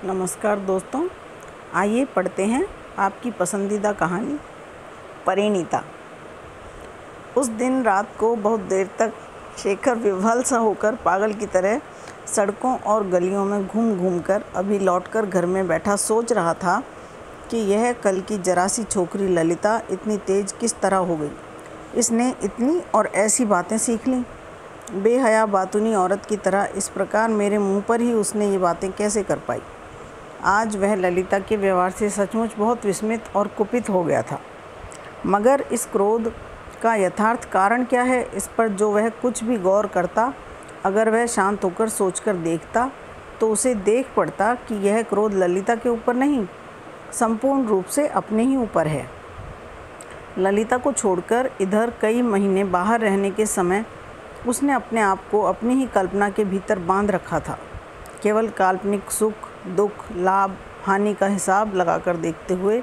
नमस्कार दोस्तों, आइए पढ़ते हैं आपकी पसंदीदा कहानी परिणीता। उस दिन रात को बहुत देर तक शेखर विह्वल सा होकर पागल की तरह सड़कों और गलियों में घूम घूम कर अभी लौटकर घर में बैठा सोच रहा था कि यह कल की जरा सी छोकरी ललिता इतनी तेज़ किस तरह हो गई। इसने इतनी और ऐसी बातें सीख लीं। बेहया बातूनी औरत की तरह इस प्रकार मेरे मुंह पर ही उसने ये बातें कैसे कर पाई। आज वह ललिता के व्यवहार से सचमुच बहुत विस्मित और कुपित हो गया था। मगर इस क्रोध का यथार्थ कारण क्या है, इस पर जो वह कुछ भी गौर करता, अगर वह शांत होकर सोचकर देखता तो उसे देख पड़ता कि यह क्रोध ललिता के ऊपर नहीं, संपूर्ण रूप से अपने ही ऊपर है। ललिता को छोड़कर इधर कई महीने बाहर रहने के समय उसने अपने आप को अपनी ही कल्पना के भीतर बांध रखा था। केवल काल्पनिक सुख, दुख, लाभ, हानि का हिसाब लगाकर देखते हुए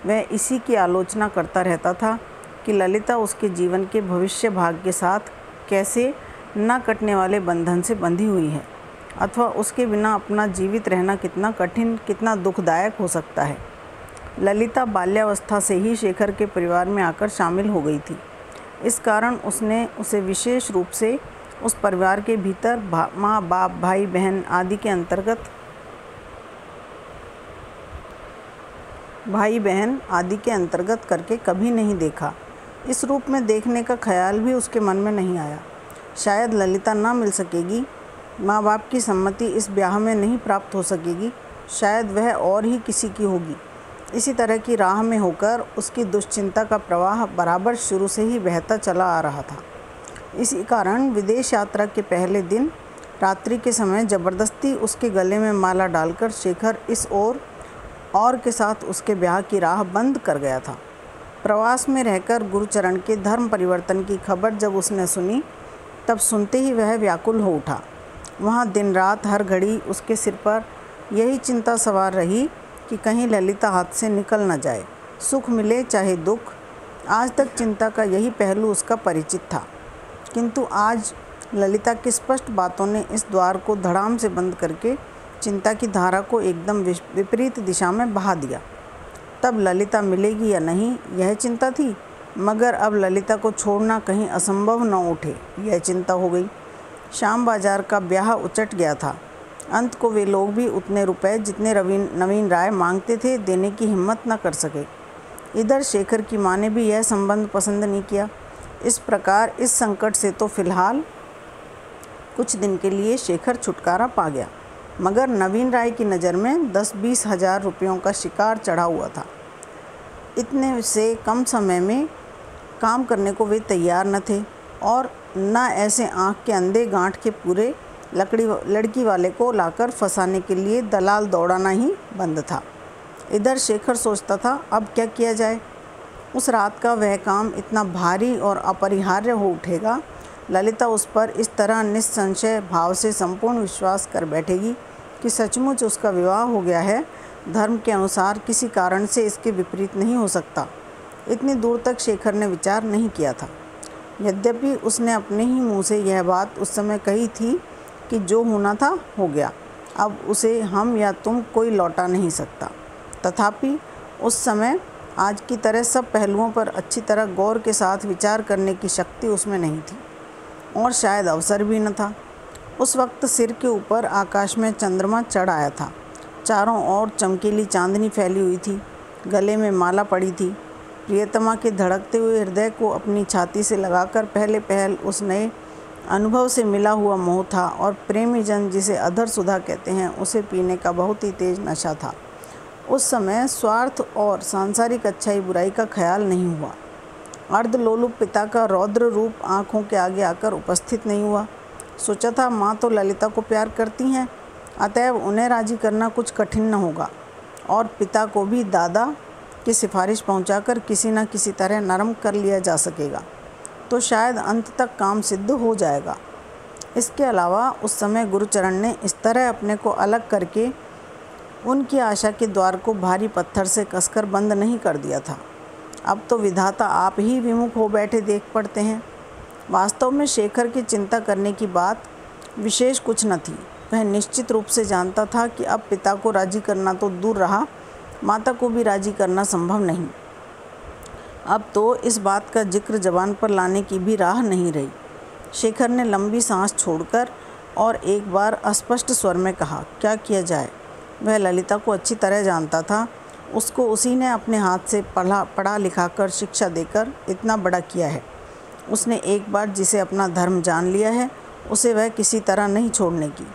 वह इसी की आलोचना करता रहता था कि ललिता उसके जीवन के भविष्य भाग के साथ कैसे न कटने वाले बंधन से बंधी हुई है, अथवा उसके बिना अपना जीवित रहना कितना कठिन, कितना दुखदायक हो सकता है। ललिता बाल्यावस्था से ही शेखर के परिवार में आकर शामिल हो गई थी। इस कारण उसने उसे विशेष रूप से उस परिवार के भीतर माँ बाप, भाई बहन आदि के अंतर्गत करके कभी नहीं देखा। इस रूप में देखने का ख्याल भी उसके मन में नहीं आया। शायद ललिता न मिल सकेगी, माँ बाप की सम्मति इस ब्याह में नहीं प्राप्त हो सकेगी, शायद वह और ही किसी की होगी। इसी तरह की राह में होकर उसकी दुश्चिंता का प्रवाह बराबर शुरू से ही बहता चला आ रहा था। इसी कारण विदेश यात्रा के पहले दिन रात्रि के समय जबरदस्ती उसके गले में माला डालकर शेखर इस और के साथ उसके ब्याह की राह बंद कर गया था। प्रवास में रहकर गुरुचरण के धर्म परिवर्तन की खबर जब उसने सुनी, तब सुनते ही वह व्याकुल हो उठा। वहाँ दिन रात हर घड़ी उसके सिर पर यही चिंता सवार रही कि कहीं ललिता हाथ से निकल न जाए, सुख मिले चाहे दुख। आज तक चिंता का यही पहलू उसका परिचित था, किंतु आज ललिता की स्पष्ट बातों ने इस द्वार को धड़ाम से बंद करके चिंता की धारा को एकदम विपरीत दिशा में बहा दिया। तब ललिता मिलेगी या नहीं, यह चिंता थी, मगर अब ललिता को छोड़ना कहीं असंभव न उठे, यह चिंता हो गई। शाम बाजार का ब्याह उचट गया था। अंत को वे लोग भी उतने रुपए जितने नवीन राय मांगते थे देने की हिम्मत न कर सके। इधर शेखर की माँ ने भी यह संबंध पसंद नहीं किया। इस प्रकार इस संकट से तो फिलहाल कुछ दिन के लिए शेखर छुटकारा पा गया, मगर नवीन राय की नज़र में 10-20 हज़ार रुपयों का शिकार चढ़ा हुआ था। इतने से कम समय में काम करने को वे तैयार न थे और न ऐसे आँख के अंधे गांठ के पूरे लड़की वाले को लाकर फंसाने के लिए दलाल दौड़ाना ही बंद था। इधर शेखर सोचता था, अब क्या किया जाए। उस रात का वह काम इतना भारी और अपरिहार्य हो उठेगा, ललिता उस पर इस तरह निस्संशय भाव से संपूर्ण विश्वास कर बैठेगी कि सचमुच उसका विवाह हो गया है, धर्म के अनुसार किसी कारण से इसके विपरीत नहीं हो सकता। इतनी दूर तक शेखर ने विचार नहीं किया था। यद्यपि उसने अपने ही मुँह से यह बात उस समय कही थी कि जो होना था हो गया, अब उसे हम या तुम कोई लौटा नहीं सकता। तथापि उस समय आज की तरह सब पहलुओं पर अच्छी तरह गौर के साथ विचार करने की शक्ति उसमें नहीं थी, और शायद अवसर भी न था। उस वक्त सिर के ऊपर आकाश में चंद्रमा चढ़ आया था, चारों ओर चमकीली चांदनी फैली हुई थी, गले में माला पड़ी थी। प्रियतमा के धड़कते हुए हृदय को अपनी छाती से लगाकर पहले पहल उस नए अनुभव से मिला हुआ मोह था, और प्रेमी जन जिसे अधर सुधा कहते हैं, उसे पीने का बहुत ही तेज नशा था। उस समय स्वार्थ और सांसारिक अच्छाई बुराई का ख्याल नहीं हुआ। अर्धलोलुप पिता का रौद्र रूप आँखों के आगे आकर उपस्थित नहीं हुआ। सोचा था माँ तो ललिता को प्यार करती हैं, अतएव उन्हें राजी करना कुछ कठिन न होगा, और पिता को भी दादा की सिफारिश पहुँचाकर किसी न किसी तरह नरम कर लिया जा सकेगा, तो शायद अंत तक काम सिद्ध हो जाएगा। इसके अलावा उस समय गुरुचरण ने इस तरह अपने को अलग करके उनकी आशा के द्वार को भारी पत्थर से कसकर बंद नहीं कर दिया था। अब तो विधाता आप ही विमुख हो बैठे देख पड़ते हैं। वास्तव में शेखर की चिंता करने की बात विशेष कुछ न थी। वह निश्चित रूप से जानता था कि अब पिता को राजी करना तो दूर रहा, माता को भी राजी करना संभव नहीं। अब तो इस बात का जिक्र ज़बान पर लाने की भी राह नहीं रही। शेखर ने लंबी सांस छोड़कर और एक बार अस्पष्ट स्वर में कहा, क्या किया जाए? वह ललिता को अच्छी तरह जानता था। उसको उसी ने अपने हाथ से पढ़ा लिखा कर शिक्षा देकर इतना बड़ा किया है। उसने एक बार जिसे अपना धर्म जान लिया है, उसे वह किसी तरह नहीं छोड़ने की।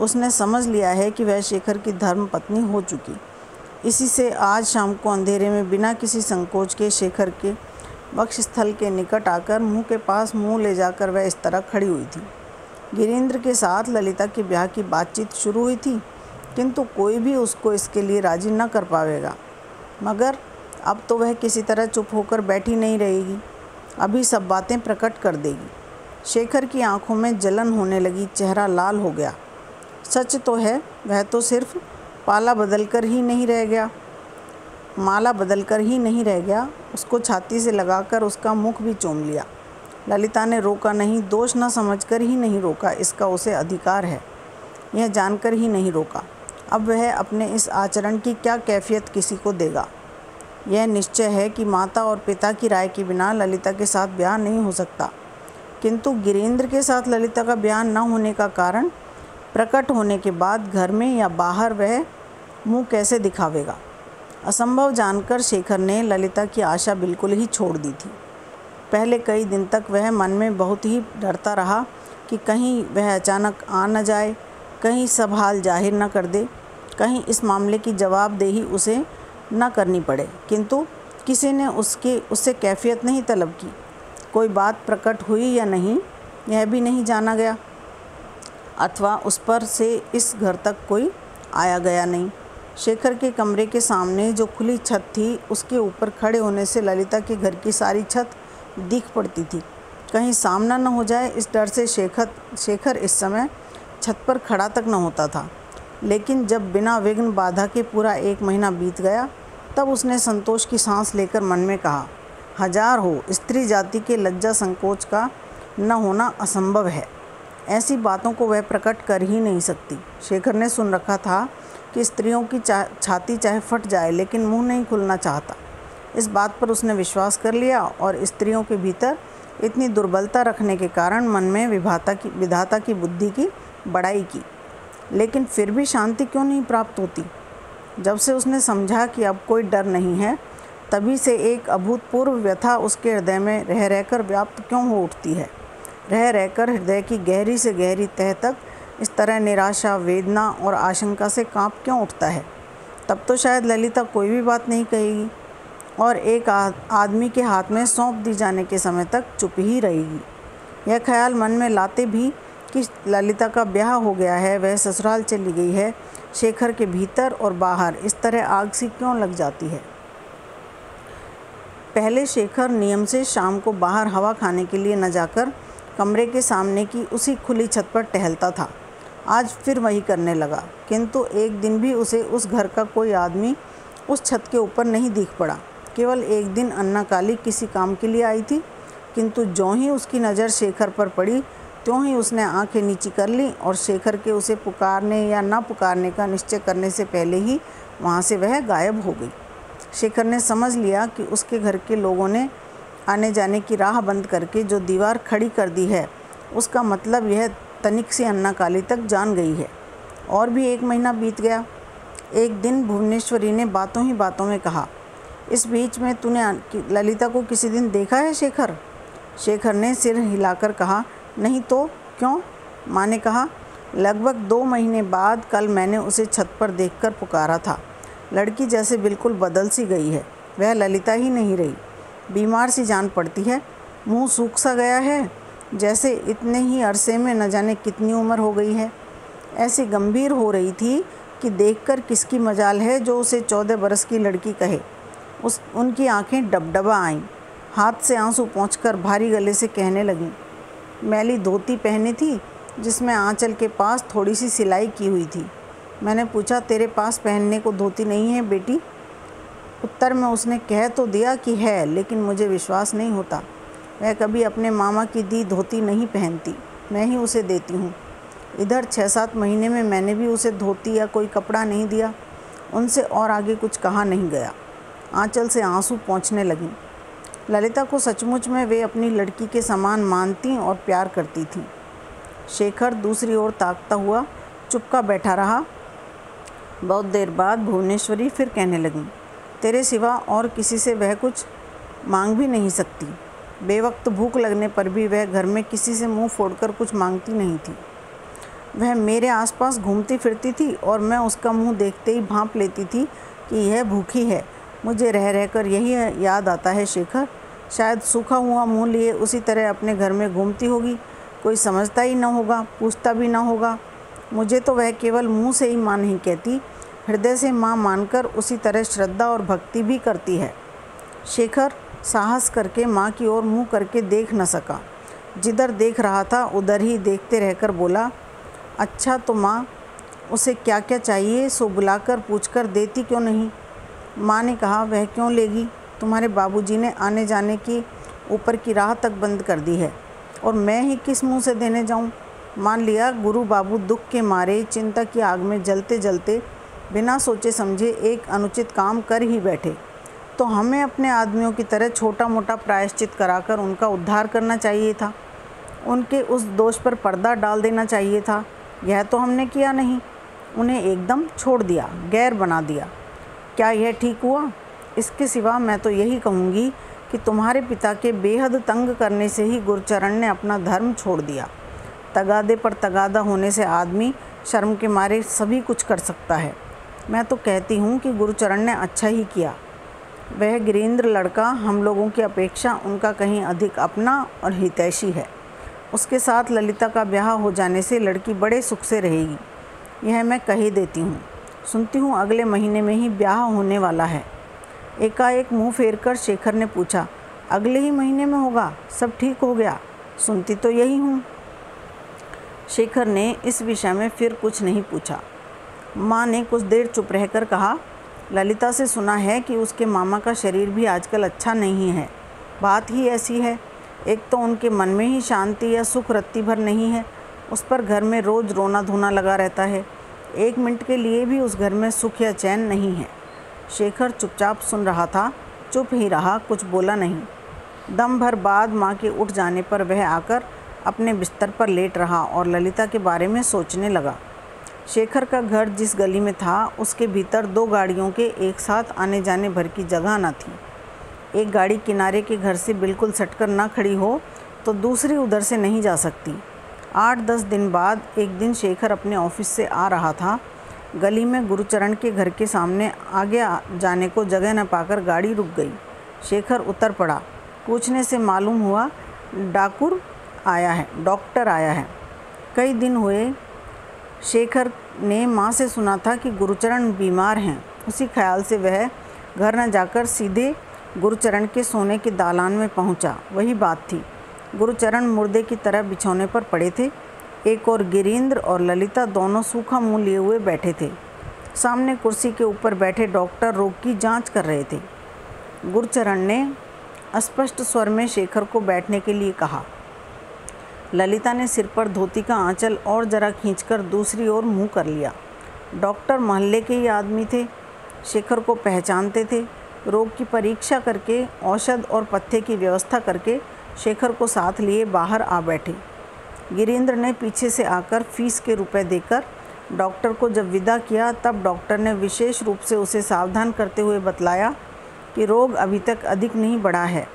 उसने समझ लिया है कि वह शेखर की धर्म पत्नी हो चुकी। इसी से आज शाम को अंधेरे में बिना किसी संकोच के शेखर के वक्षस्थल के निकट आकर मुंह के पास मुंह ले जाकर वह इस तरह खड़ी हुई थी। गिरीन्द्र के साथ ललिता के ब्याह की बातचीत शुरू हुई थी, किंतु कोई भी उसको इसके लिए राजी न कर पाएगा। मगर अब तो वह किसी तरह चुप होकर बैठी नहीं रहेगी, अभी सब बातें प्रकट कर देगी। शेखर की आंखों में जलन होने लगी, चेहरा लाल हो गया। सच तो है, वह तो सिर्फ माला बदल कर ही नहीं रह गया। उसको छाती से लगाकर उसका मुख भी चूम लिया। ललिता ने रोका नहीं, दोष न समझकर ही नहीं रोका, इसका उसे अधिकार है, यह जानकर ही नहीं रोका। अब वह अपने इस आचरण की क्या कैफियत किसी को देगा। यह निश्चय है कि माता और पिता की राय के बिना ललिता के साथ ब्याह नहीं हो सकता, किंतु गिरीन्द्र के साथ ललिता का ब्याह न होने का कारण प्रकट होने के बाद घर में या बाहर वह मुंह कैसे दिखावेगा। असंभव जानकर शेखर ने ललिता की आशा बिल्कुल ही छोड़ दी थी। पहले कई दिन तक वह मन में बहुत ही डरता रहा कि कहीं वह अचानक आ न जाए, कहीं सब हाल जाहिर न कर दे, कहीं इस मामले की जवाबदेही उसे न करनी पड़े। किंतु किसी ने उससे कैफियत नहीं तलब की। कोई बात प्रकट हुई या नहीं, यह भी नहीं जाना गया, अथवा उस पर से इस घर तक कोई आया गया नहीं। शेखर के कमरे के सामने जो खुली छत थी, उसके ऊपर खड़े होने से ललिता के घर की सारी छत दिख पड़ती थी। कहीं सामना न हो जाए, इस डर से शेखर इस समय छत पर खड़ा तक न होता था। लेकिन जब बिना विघ्न बाधा के पूरा 1 महीना बीत गया, तब उसने संतोष की सांस लेकर मन में कहा, हजार हो, स्त्री जाति के लज्जा संकोच का न होना असंभव है। ऐसी बातों को वह प्रकट कर ही नहीं सकती। शेखर ने सुन रखा था कि स्त्रियों की छाती चाहे फट जाए, लेकिन मुंह नहीं खुलना चाहता। इस बात पर उसने विश्वास कर लिया और स्त्रियों के भीतर इतनी दुर्बलता रखने के कारण मन में विधाता की बुद्धि की बड़ाई की। लेकिन फिर भी शांति क्यों नहीं प्राप्त होती? जब से उसने समझा कि अब कोई डर नहीं है, तभी से एक अभूतपूर्व व्यथा उसके हृदय में रह रहकर व्याप्त क्यों हो उठती है। रह रहकर हृदय की गहरी से गहरी तह तक इस तरह निराशा, वेदना और आशंका से कांप क्यों उठता है। तब तो शायद ललिता कोई भी बात नहीं कहेगी और एक आदमी के हाथ में सौंप दी जाने के समय तक चुप ही रहेगी। यह ख्याल मन में लाते भी कि ललिता का ब्याह हो गया है, वह ससुराल चली गई है, शेखर के भीतर और बाहर इस तरह आग सी क्यों लग जाती है। पहले शेखर नियम से शाम को बाहर हवा खाने के लिए न जाकर कमरे के सामने की उसी खुली छत पर टहलता था। आज फिर वही करने लगा, किंतु एक दिन भी उसे उस घर का कोई आदमी उस छत के ऊपर नहीं दिख पड़ा। केवल एक दिन अन्ना काली किसी काम के लिए आई थी, किंतु ज्यों ही उसकी नज़र शेखर पर पड़ी, त्यों ही उसने आंखें नीची कर ली और शेखर के उसे पुकारने या न पुकारने का निश्चय करने से पहले ही वहाँ से वह गायब हो गई। शेखर ने समझ लिया कि उसके घर के लोगों ने आने जाने की राह बंद करके जो दीवार खड़ी कर दी है, उसका मतलब यह तनिक से अन्ना काली तक जान गई है। और भी 1 महीना बीत गया। एक दिन भुवनेश्वरी ने बातों ही बातों में कहा, इस बीच में तूने ललिता को किसी दिन देखा है शेखर? शेखर ने सिर हिलाकर कहा, नहीं तो क्यों? माँ ने कहा, लगभग 2 महीने बाद कल मैंने उसे छत पर देखकर पुकारा था। लड़की जैसे बिल्कुल बदल सी गई है, वह ललिता ही नहीं रही, बीमार सी जान पड़ती है, मुंह सूख सा गया है, जैसे इतने ही अरसे में न जाने कितनी उम्र हो गई है। ऐसी गंभीर हो रही थी कि देखकर किसकी मजाल है जो उसे 14 बरस की लड़की कहे। उनकी आंखें डबडबा आईं, हाथ से आंसू पोंछकर भारी गले से कहने लगीं। मैली धोती पहनी थी जिसमें आंचल के पास थोड़ी सी सिलाई की हुई थी। मैंने पूछा, तेरे पास पहनने को धोती नहीं है बेटी? उत्तर में उसने कह तो दिया कि है, लेकिन मुझे विश्वास नहीं होता। वह कभी अपने मामा की दी धोती नहीं पहनती, मैं ही उसे देती हूँ। इधर 6-7 महीने में मैंने भी उसे धोती या कोई कपड़ा नहीं दिया। उनसे और आगे कुछ कहा नहीं गया। आंचल से आंसू पोंछने लगीं। ललिता को सचमुच में वे अपनी लड़की के समान मानती और प्यार करती थीं। शेखर दूसरी ओर ताकता हुआ चुपका बैठा रहा। बहुत देर बाद भुवनेश्वरी फिर कहने लगी, तेरे सिवा और किसी से वह कुछ मांग भी नहीं सकती। बेवक्त भूख लगने पर भी वह घर में किसी से मुंह फोड़कर कुछ मांगती नहीं थी। वह मेरे आसपास घूमती फिरती थी और मैं उसका मुंह देखते ही भांप लेती थी कि यह भूखी है। मुझे रह रहकर यही याद आता है शेखर, शायद सूखा हुआ मुंह लिए उसी तरह अपने घर में घूमती होगी। कोई समझता ही न होगा, पूछता भी न होगा। मुझे तो वह केवल मुंह से ही माँ नहीं कहती, हृदय से माँ मानकर उसी तरह श्रद्धा और भक्ति भी करती है। शेखर साहस करके माँ की ओर मुँह करके देख न सका। जिधर देख रहा था उधर ही देखते रहकर बोला, अच्छा तो माँ, उसे क्या क्या चाहिए सो बुलाकर पूछकर देती क्यों नहीं? माँ ने कहा, वह क्यों लेगी? तुम्हारे बाबूजी ने आने जाने की ऊपर की राह तक बंद कर दी है और मैं ही किस मुंह से देने जाऊँ? मान लिया गुरु बाबू दुख के मारे चिंता की आग में जलते जलते बिना सोचे समझे एक अनुचित काम कर ही बैठे, तो हमें अपने आदमियों की तरह छोटा मोटा प्रायश्चित कराकर उनका उद्धार करना चाहिए था। उनके उस दोष पर पर्दा डाल देना चाहिए था। यह तो हमने किया नहीं। उन्हें एकदम छोड़ दिया, गैर बना दिया। क्या यह ठीक हुआ? इसके सिवा मैं तो यही कहूँगी कि तुम्हारे पिता के बेहद तंग करने से ही गुरुचरण ने अपना धर्म छोड़ दिया। तगादे पर तगादा होने से आदमी शर्म के मारे सभी कुछ कर सकता है। मैं तो कहती हूँ कि गुरुचरण ने अच्छा ही किया। वह गिरीन्द्र लड़का हम लोगों की अपेक्षा उनका कहीं अधिक अपना और हितैषी है। उसके साथ ललिता का ब्याह हो जाने से लड़की बड़े सुख से रहेगी, यह मैं कह ही देती हूँ। सुनती हूँ अगले महीने में ही ब्याह होने वाला है। एकाएक मुंह फेरकर शेखर ने पूछा, अगले ही महीने में होगा? सब ठीक हो गया? सुनती तो यही हूँ। शेखर ने इस विषय में फिर कुछ नहीं पूछा। माँ ने कुछ देर चुप रहकर कहा, ललिता से सुना है कि उसके मामा का शरीर भी आजकल अच्छा नहीं है। बात ही ऐसी है, एक तो उनके मन में ही शांति या सुख रत्ती भर नहीं है। उस पर घर में रोज़ रोना धोना लगा रहता है। एक मिनट के लिए भी उस घर में सुख या चैन नहीं है। शेखर चुपचाप सुन रहा था, चुप ही रहा, कुछ बोला नहीं। दम भर बाद माँ के उठ जाने पर वह आकर अपने बिस्तर पर लेट रहा और ललिता के बारे में सोचने लगा। शेखर का घर जिस गली में था उसके भीतर 2 गाड़ियों के एक साथ आने जाने भर की जगह न थी। एक गाड़ी किनारे के घर से बिल्कुल सटकर न खड़ी हो तो दूसरी उधर से नहीं जा सकती। 8-10 दिन बाद एक दिन शेखर अपने ऑफिस से आ रहा था। गली में गुरुचरण के घर के सामने आगे जाने को जगह न पाकर गाड़ी रुक गई। शेखर उतर पड़ा। पूछने से मालूम हुआ डॉक्टर आया है। कई दिन हुए शेखर ने माँ से सुना था कि गुरुचरण बीमार हैं। उसी ख्याल से वह घर न जाकर सीधे गुरुचरण के सोने के दालान में पहुंचा। वही बात थी, गुरुचरण मुर्दे की तरह बिछौने पर पड़े थे। एक और गिरीन्द्र और ललिता दोनों सूखा मुंह लिए हुए बैठे थे। सामने कुर्सी के ऊपर बैठे डॉक्टर रोग की जांच कर रहे थे। गुरुचरण ने अस्पष्ट स्वर में शेखर को बैठने के लिए कहा। ललिता ने सिर पर धोती का आंचल और जरा खींचकर दूसरी ओर मुंह कर लिया। डॉक्टर मोहल्ले के ही आदमी थे, शेखर को पहचानते थे। रोग की परीक्षा करके औषध और पथ्य की व्यवस्था करके शेखर को साथ लिए बाहर आ बैठे। गिरीन्द्र ने पीछे से आकर फीस के रुपए देकर डॉक्टर को जब विदा किया तब डॉक्टर ने विशेष रूप से उसे सावधान करते हुए बतलाया कि रोग अभी तक अधिक नहीं बढ़ा है।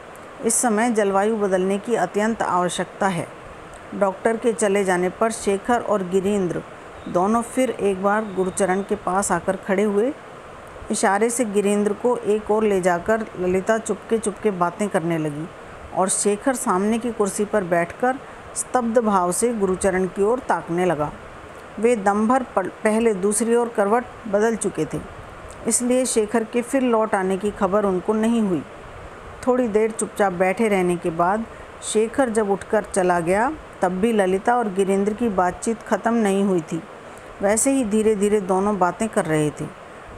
इस समय जलवायु बदलने की अत्यंत आवश्यकता है। डॉक्टर के चले जाने पर शेखर और गिरीन्द्र दोनों फिर एक बार गुरुचरण के पास आकर खड़े हुए। इशारे से गिरीन्द्र को एक ओर ले जाकर ललिता चुपके बातें करने लगी और शेखर सामने की कुर्सी पर बैठकर स्तब्ध भाव से गुरुचरण की ओर ताकने लगा। वे दम भर पहले दूसरी ओर करवट बदल चुके थे, इसलिए शेखर के फिर लौट आने की खबर उनको नहीं हुई। थोड़ी देर चुपचाप बैठे रहने के बाद शेखर जब उठकर चला गया तब भी ललिता और गिरीन्द्र की बातचीत खत्म नहीं हुई थी। वैसे ही धीरे धीरे दोनों बातें कर रहे थे।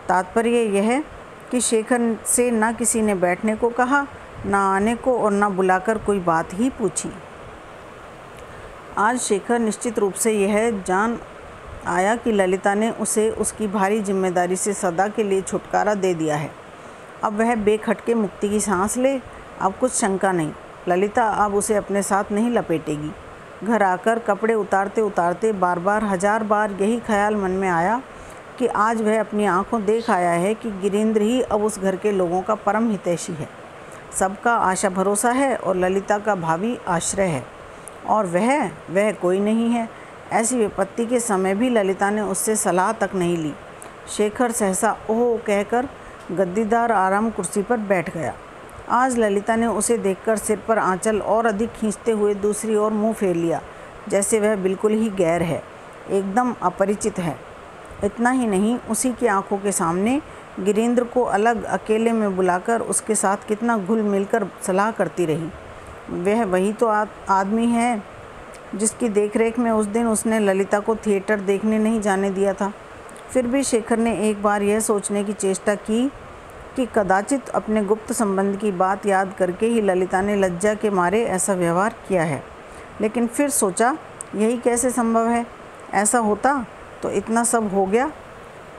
तात्पर्य यह कि शेखर से न किसी ने बैठने को कहा, न आने को और न बुलाकर कोई बात ही पूछी। आज शेखर निश्चित रूप से यह जान आया कि ललिता ने उसे उसकी भारी जिम्मेदारी से सदा के लिए छुटकारा दे दिया है। अब वह बेखटके मुक्ति की सांस ले। अब कुछ शंका नहीं, ललिता अब उसे अपने साथ नहीं लपेटेगी। घर आकर कपड़े उतारते उतारते बार बार 1000 बार यही ख्याल मन में आया कि आज वह अपनी आंखों देख आया है कि गिरीन्द्र ही अब उस घर के लोगों का परम हितैषी है, सबका आशा भरोसा है और ललिता का भावी आश्रय है, और वह कोई नहीं है। ऐसी विपत्ति के समय भी ललिता ने उससे सलाह तक नहीं ली। शेखर सहसा ओह कहकर गद्दीदार आराम कुर्सी पर बैठ गया। आज ललिता ने उसे देखकर सिर पर आंचल और अधिक खींचते हुए दूसरी ओर मुंह फेर लिया, जैसे वह बिल्कुल ही गैर है, एकदम अपरिचित है। इतना ही नहीं, उसी की आंखों के सामने गिरीन्द्र को अलग अकेले में बुलाकर उसके साथ कितना घुल मिलकर सलाह करती रही। वह वही तो आदमी है जिसकी देखरेख में उस दिन उसने ललिता को थिएटर देखने नहीं जाने दिया था। फिर भी शेखर ने एक बार यह सोचने की चेष्टा की कि कदाचित अपने गुप्त संबंध की बात याद करके ही ललिता ने लज्जा के मारे ऐसा व्यवहार किया है। लेकिन फिर सोचा, यही कैसे संभव है? ऐसा होता तो इतना सब हो गया,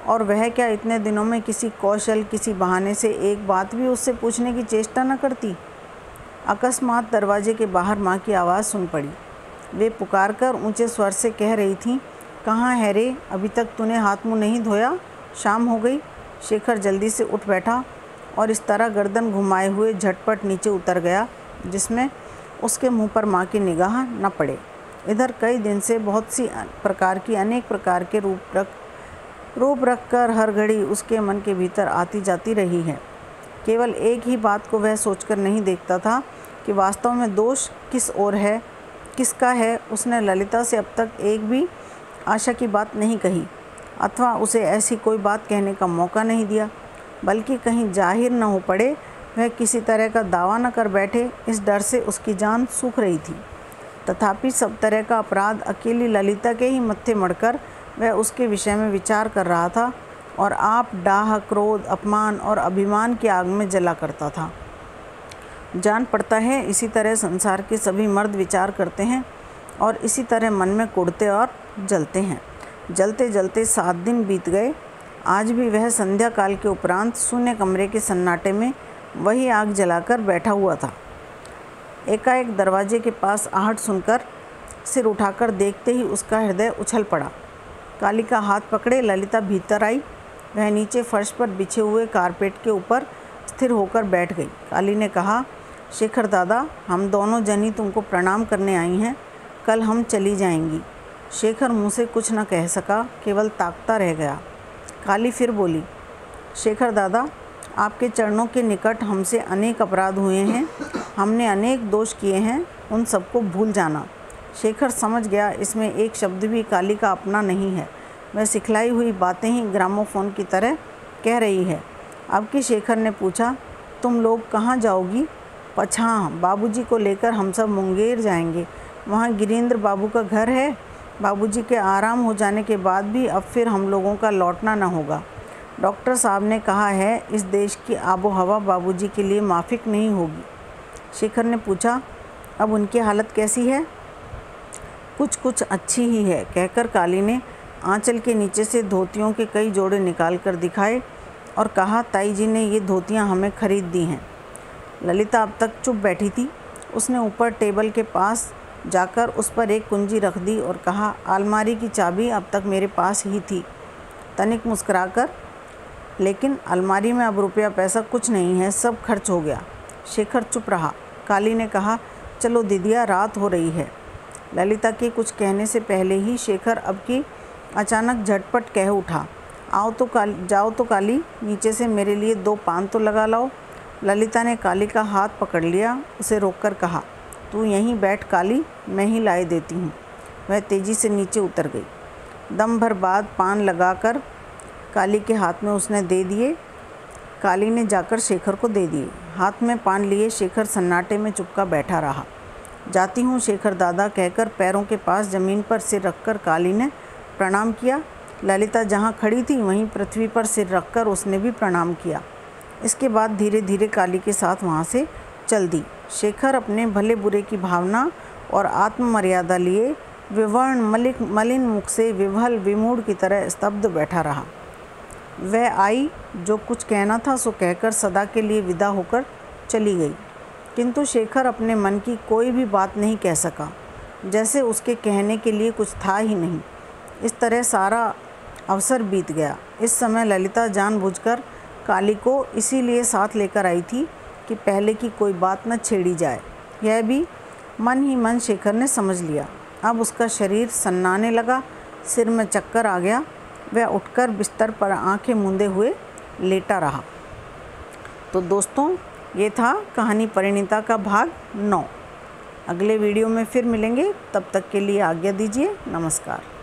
और वह क्या इतने दिनों में किसी कौशल, किसी बहाने से एक बात भी उससे पूछने की चेष्टा न करती। अकस्मात दरवाजे के बाहर माँ की आवाज़ सुन पड़ी। वे पुकारकर ऊंचे स्वर से कह रही थीं, कहाँ है रे, अभी तक तूने हाथ मुँह नहीं धोया? शाम हो गई। शेखर जल्दी से उठ बैठा और इस तरह गर्दन घुमाए हुए झटपट नीचे उतर गया जिसमें उसके मुंह पर माँ की निगाह न पड़े। इधर कई दिन से बहुत सी अनेक प्रकार के रूप रख कर हर घड़ी उसके मन के भीतर आती जाती रही है। केवल एक ही बात को वह सोचकर नहीं देखता था कि वास्तव में दोष किस ओर है, किसका है। उसने ललिता से अब तक एक भी आशा की बात नहीं कही, अथवा उसे ऐसी कोई बात कहने का मौका नहीं दिया, बल्कि कहीं जाहिर न हो पड़े वह किसी तरह का दावा न कर बैठे, इस डर से उसकी जान सूख रही थी। तथापि सब तरह का अपराध अकेली ललिता के ही मत्थे मढ़कर वह उसके विषय में विचार कर रहा था और आप डाह, क्रोध, अपमान और अभिमान की आग में जला करता था। जान पड़ता है इसी तरह संसार के सभी मर्द विचार करते हैं और इसी तरह मन में कुढ़ते और जलते हैं। जलते जलते 7 दिन बीत गए। आज भी वह संध्या काल के उपरांत शून्य कमरे के सन्नाटे में वही आग जलाकर बैठा हुआ था। एकाएक दरवाजे के पास आहट सुनकर सिर उठाकर देखते ही उसका हृदय उछल पड़ा। काली का हाथ पकड़े ललिता भीतर आई। वह नीचे फर्श पर बिछे हुए कारपेट के ऊपर स्थिर होकर बैठ गई। काली ने कहा, शेखर दादा, हम दोनों जनी तुमको प्रणाम करने आई हैं, कल हम चली जाएंगी। शेखर मुँह से कुछ न कह सका, केवल ताकता रह गया। काली फिर बोली, शेखर दादा, आपके चरणों के निकट हमसे अनेक अपराध हुए हैं, हमने अनेक दोष किए हैं, उन सबको भूल जाना। शेखर समझ गया इसमें एक शब्द भी काली का अपना नहीं है। वह सिखलाई हुई बातें ही ग्रामोफोन की तरह कह रही है। अब कि शेखर ने पूछा, तुम लोग कहाँ जाओगी? पछाह, बाबूजी को लेकर हम सब मुंगेर जाएंगे, वहाँ गिरीन्द्र बाबू का घर है। बाबूजी के आराम हो जाने के बाद भी अब फिर हम लोगों का लौटना न होगा। डॉक्टर साहब ने कहा है इस देश की आबो हवा बाबूजी के लिए माफिक नहीं होगी। शेखर ने पूछा, अब उनकी हालत कैसी है? कुछ अच्छी ही है, कहकर काली ने आंचल के नीचे से धोतियों के कई जोड़े निकाल कर दिखाए और कहा, ताई जी ने ये धोतियाँ हमें खरीद दी हैं। ललिता अब तक चुप बैठी थी। उसने ऊपर टेबल के पास जाकर उस पर एक कुंजी रख दी और कहा, अलमारी की चाबी अब तक मेरे पास ही थी। तनिक मुस्कुराकर, लेकिन अलमारी में अब रुपया पैसा कुछ नहीं है, सब खर्च हो गया। शेखर चुप रहा। काली ने कहा, चलो दीदिया, रात हो रही है। ललिता के कुछ कहने से पहले ही शेखर अब की अचानक झटपट कह उठा, जाओ तो काली, नीचे से मेरे लिए 2 पान तो लगा लाओ। ललिता ने काली का हाथ पकड़ लिया, उसे रोककर कहा, तू यहीं बैठ काली, मैं ही लाए देती हूँ। वह तेज़ी से नीचे उतर गई। दम भर बाद पान लगाकर काली के हाथ में उसने दे दिए। काली ने जाकर शेखर को दे दिए। हाथ में पान लिए शेखर सन्नाटे में चुपका बैठा रहा। जाती हूँ शेखर दादा, कहकर पैरों के पास ज़मीन पर सिर रखकर काली ने प्रणाम किया। ललिता जहाँ खड़ी थी वहीं पृथ्वी पर सिर रखकर उसने भी प्रणाम किया। इसके बाद धीरे धीरे काली के साथ वहाँ से चल दी। शेखर अपने भले बुरे की भावना और आत्ममर्यादा लिए विवर्ण मलिन मुख से विह्वल विमूढ़ की तरह स्तब्ध बैठा रहा। वह आई, जो कुछ कहना था सो कहकर सदा के लिए विदा होकर चली गई, किंतु शेखर अपने मन की कोई भी बात नहीं कह सका, जैसे उसके कहने के लिए कुछ था ही नहीं। इस तरह सारा अवसर बीत गया। इस समय ललिता जानबूझकर काली को इसीलिए साथ लेकर आई थी कि पहले की कोई बात न छेड़ी जाए। यह भी मन ही मन शेखर ने समझ लिया। अब उसका शरीर सन्नाने लगा, सिर में चक्कर आ गया। वह उठकर बिस्तर पर आंखें मूंदे हुए लेटा रहा। तो दोस्तों, ये था कहानी परिणीता का भाग 9। अगले वीडियो में फिर मिलेंगे, तब तक के लिए आज्ञा दीजिए। नमस्कार।